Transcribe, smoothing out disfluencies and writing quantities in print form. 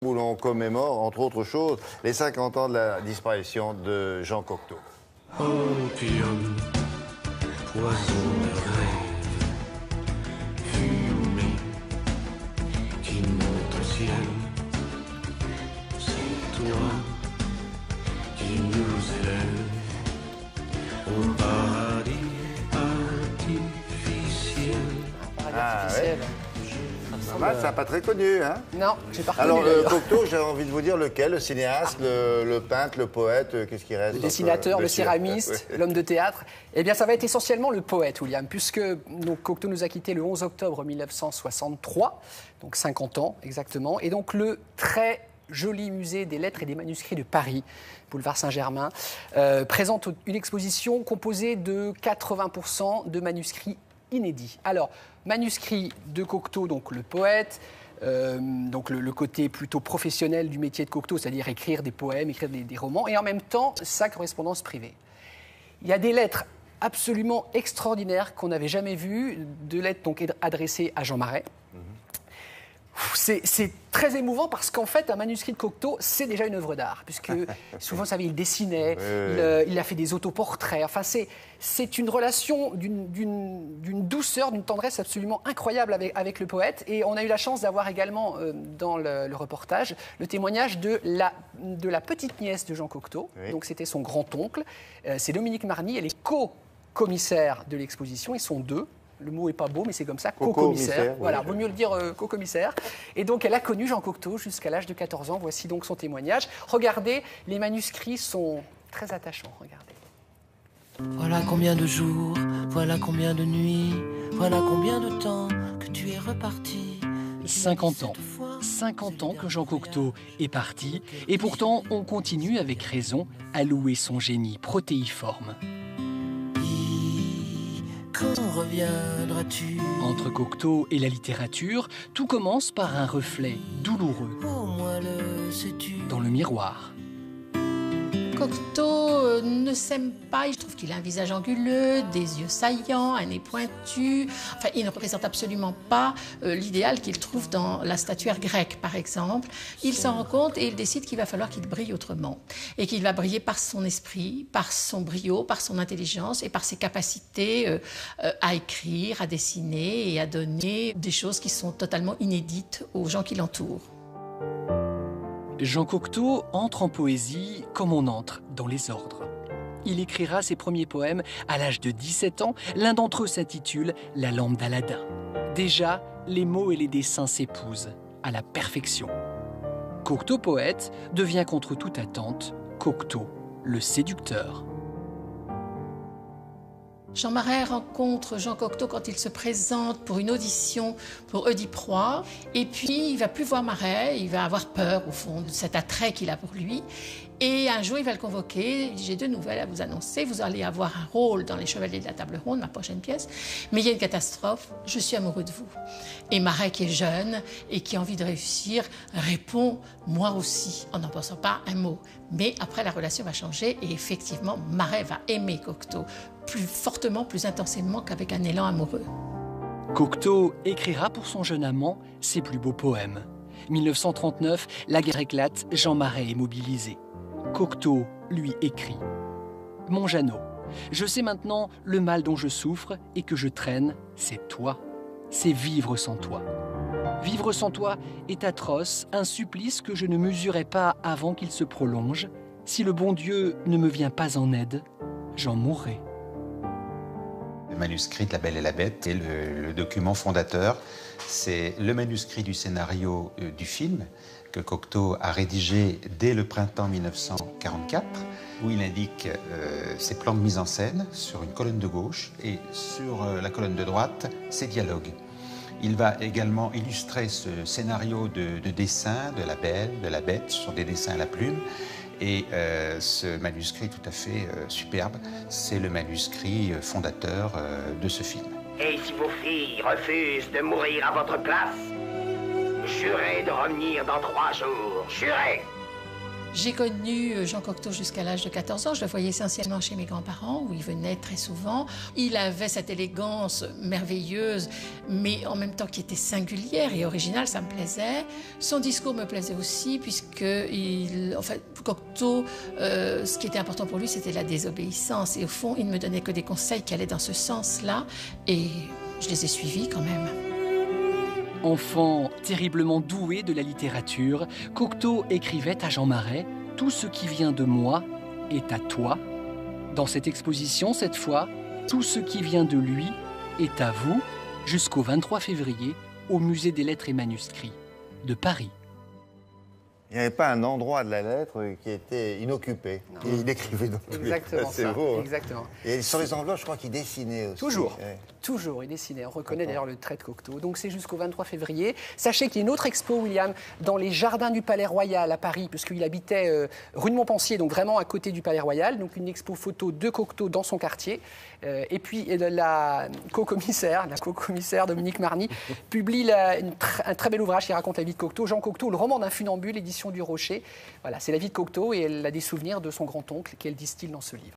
où l'on commémore, entre autres choses, les 50 ans de la disparition de Jean Cocteau. Opium, poison de rêve, fumée qui monte au ciel. C'est toi qui nous élève au paradis artificiel. Ah ouais. Ça n'a pas très connu, hein? Non, j'ai pas Alors, reconnu, d'ailleurs. Cocteau, j'ai envie de vous dire lequel? Le cinéaste, le peintre, le poète, qu'est-ce qui reste? Le dessinateur, le Monsieur céramiste, l'homme de théâtre. Eh bien, ça va être essentiellement le poète, William, puisque donc, Cocteau nous a quittés le 11 octobre 1963, donc 50 ans exactement. Et donc, le très joli musée des lettres et des manuscrits de Paris, boulevard Saint-Germain, présente une exposition composée de 80% de manuscrits inédits. Alors, manuscrits de Cocteau, donc le poète, donc le côté plutôt professionnel du métier de Cocteau, c'est-à-dire écrire des poèmes, écrire des romans, et en même temps sa correspondance privée. Il y a des lettres absolument extraordinaires qu'on n'avait jamais vues, de lettres donc adressées à Jean Marais. C'est très émouvant parce qu'en fait, un manuscrit de Cocteau, c'est déjà une œuvre d'art, puisque souvent, vous savez, il dessinait, il a fait des autoportraits. Enfin, c'est une relation d'une douceur, d'une tendresse absolument incroyable avec le poète. Et on a eu la chance d'avoir également, dans le reportage, le témoignage de la petite nièce de Jean Cocteau. Oui. Donc, c'était son grand-oncle. C'est Dominique Marny, elle est co-commissaire de l'exposition. Ils sont deux. Le mot n'est pas beau, mais c'est comme ça, co-commissaire. Voilà, vaut mieux le dire co-commissaire. Et donc, elle a connu Jean Cocteau jusqu'à l'âge de 14 ans. Voici donc son témoignage. Regardez, les manuscrits sont très attachants. Regardez. Voilà combien de jours, voilà combien de nuits, voilà combien de temps que tu es reparti. 50 ans. 50 ans que Jean Cocteau est parti. Et pourtant, on continue avec raison à louer son génie protéiforme. Quand reviendras-tu? Entre Cocteau et la littérature, tout commence par un reflet douloureux Au moins le sais-tu. dans le miroir. Cocteau ne s'aime pas, je trouve qu'il a un visage anguleux, des yeux saillants, un nez pointu. Enfin, il ne représente absolument pas l'idéal qu'il trouve dans la statuaire grecque, par exemple. Il s'en rend compte et il décide qu'il va falloir qu'il brille autrement. Et qu'il va briller par son esprit, par son brio, par son intelligence et par ses capacités à écrire, à dessiner et à donner des choses qui sont totalement inédites aux gens qui l'entourent. Jean Cocteau entre en poésie comme on entre dans les ordres. Il écrira ses premiers poèmes à l'âge de 17 ans. L'un d'entre eux s'intitule « La lampe d'Aladin ». Déjà, les mots et les dessins s'épousent à la perfection. Cocteau poète devient contre toute attente Cocteau le séducteur. Jean Marais rencontre Jean Cocteau quand il se présente pour une audition pour Oedipe-Roi. Et puis, il ne va plus voir Marais, il va avoir peur, au fond, de cet attrait qu'il a pour lui. Et un jour, il va le convoquer, il dit « J'ai 2 nouvelles à vous annoncer, vous allez avoir un rôle dans Les Chevaliers de la Table Ronde, ma prochaine pièce, mais il y a une catastrophe, je suis amoureux de vous. » Et Marais, qui est jeune et qui a envie de réussir, répond « Moi aussi », en n'en pensant pas un mot. Mais après, la relation va changer et effectivement, Marais va aimer Cocteau plus fortement, plus intensément qu'avec un élan amoureux. Cocteau écrira pour son jeune amant ses plus beaux poèmes. 1939, la guerre éclate, Jean Marais est mobilisé. Cocteau lui écrit « Mon Jeannot, je sais maintenant le mal dont je souffre et que je traîne, c'est toi, c'est vivre sans toi. Vivre sans toi est atroce, un supplice que je ne mesurais pas avant qu'il se prolonge. Si le bon Dieu ne me vient pas en aide, j'en mourrai. » Le manuscrit de La Belle et la Bête est le document fondateur. C'est le manuscrit du scénario du film que Cocteau a rédigé dès le printemps 1944, où il indique ses plans de mise en scène sur une colonne de gauche et sur la colonne de droite, ses dialogues. Il va également illustrer ce scénario de dessin de La Belle, de la Bête, sur des dessins à la plume. Et ce manuscrit tout à fait superbe, c'est le manuscrit fondateur de ce film. Et si vos filles refusent de mourir à votre place, jurez de revenir dans 3 jours, jurez! J'ai connu Jean Cocteau jusqu'à l'âge de 14 ans. Je le voyais essentiellement chez mes grands-parents, où il venait très souvent. Il avait cette élégance merveilleuse, mais en même temps qui était singulière et originale, ça me plaisait. Son discours me plaisait aussi, puisque Cocteau, ce qui était important pour lui, c'était la désobéissance. Et au fond, il ne me donnait que des conseils qui allaient dans ce sens-là. Et je les ai suivis quand même. Enfant terriblement doué de la littérature, Cocteau écrivait à Jean Marais « Tout ce qui vient de moi est à toi ». Dans cette exposition, cette fois, tout ce qui vient de lui est à vous, jusqu'au 23 février, au Musée des Lettres et Manuscrits de Paris. Il n'y avait pas un endroit de la lettre qui était inoccupé. Et il écrivait dans tous les cas. Exactement C'est ça. beau. Hein. Exactement. Et sur les enveloppes, je crois qu'il dessinait aussi. Toujours. Ouais. Toujours, il dessinait. On reconnaît d'ailleurs le trait de Cocteau. Donc c'est jusqu'au 23 février. Sachez qu'il y a une autre expo, William, dans les jardins du Palais Royal à Paris, puisqu'il habitait rue de Montpensier, donc vraiment à côté du Palais Royal. Donc une expo photo de Cocteau dans son quartier. Et puis la co-commissaire Dominique Marny publie un très bel ouvrage qui raconte la vie de Cocteau. Jean Cocteau, le roman d'un funambule, édition du Rocher. Voilà, c'est la vie de Cocteau et elle a des souvenirs de son grand-oncle qu'elle distille dans ce livre.